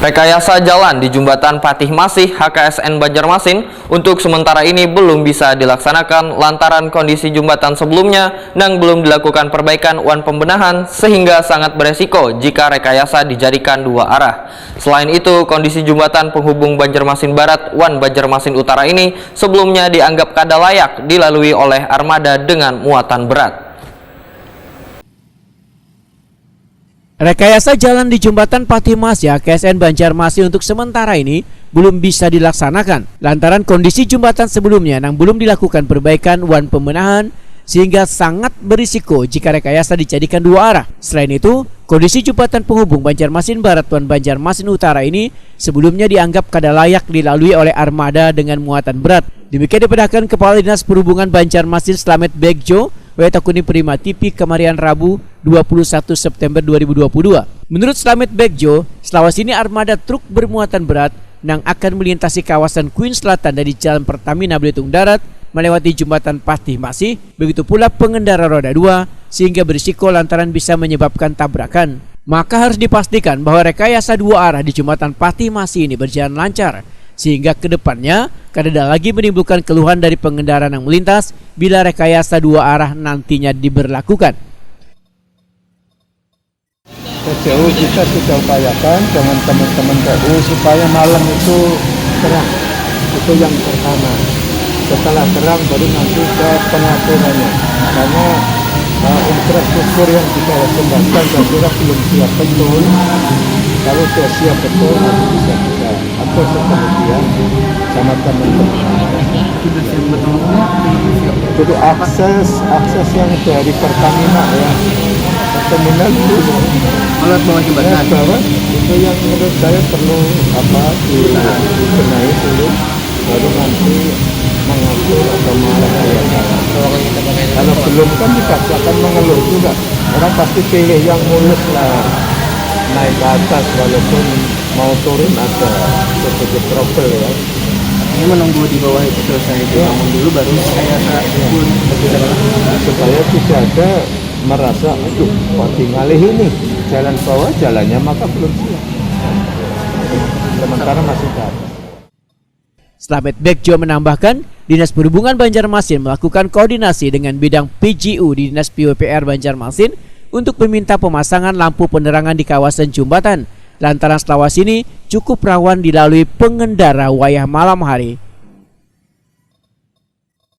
Rekayasa jalan di Jembatan Patih Masih HKSN Banjarmasin untuk sementara ini belum bisa dilaksanakan lantaran kondisi jembatan sebelumnya yang belum dilakukan perbaikan wan pembenahan sehingga sangat beresiko jika rekayasa dijadikan dua arah. Selain itu, kondisi jembatan penghubung Banjarmasin Barat wan Banjarmasin Utara ini sebelumnya dianggap kada layak dilalui oleh armada dengan muatan berat. Rekayasa jalan di Jembatan Patih Masih HKSN Banjarmasin untuk sementara ini belum bisa dilaksanakan lantaran kondisi jembatan sebelumnya yang belum dilakukan perbaikan wan pembenahan sehingga sangat berisiko jika rekayasa dijadikan dua arah. Selain itu, kondisi jembatan penghubung Banjarmasin Barat wan Banjarmasin Utara ini sebelumnya dianggap kada layak dilalui oleh armada dengan muatan berat. Demikian diperintahkan Kepala Dinas Perhubungan Banjarmasin Slamet Begjo Wetakuni Prima TV kemarin Rabu 21 September 2022. Menurut Slamet Begjo, selawas ini armada truk bermuatan berat yang akan melintasi kawasan Queen Selatan dari Jalan Pertamina Belitung Darat melewati Jembatan Patih Masih, begitu pula pengendara roda 2 sehingga berisiko lantaran bisa menyebabkan tabrakan. Maka harus dipastikan bahwa rekayasa dua arah di Jembatan Patih Masih ini berjalan lancar sehingga kedepannya kada lagi menimbulkan keluhan dari pengendara yang melintas bila rekayasa dua arah nantinya diberlakukan. Sejauh kita sudah upayakan dengan teman-teman PU supaya malam itu terang, itu yang pertama. Setelah terang baru nanti ke pengaturannya, karena infrastruktur yang kita kembangkan saya kira belum siap betul. Kalau sudah siap betul nanti bisa kita atur kemudian sama teman-teman. Sudah siap betul. Jadi akses yang dari Pertamina ya, Pertamina itu Alat bawah jembatan. bawah itu yang menurut saya perlu dibenahi dulu, baru nanti mengatur atau mengarahkan. Kalau belum kan dipaksakan mengeluh juga. Orang pasti pilih yang mulus lah, naik ke atas walaupun mau turun ada sedikit trouble ya. Ini menunggu di bawah itu selesai dibangun dulu baru saya pun Supaya tidak ada merasa aduh kok tinggalih ini jalan bawah jalannya maka belum siap. Sementara masih ada. Slamet Begjo menambahkan, Dinas Perhubungan Banjarmasin melakukan koordinasi dengan bidang PGU di Dinas PUPR Banjarmasin untuk meminta pemasangan lampu penerangan di kawasan jembatan lantaran selawas ini cukup rawan dilalui pengendara wayah malam hari.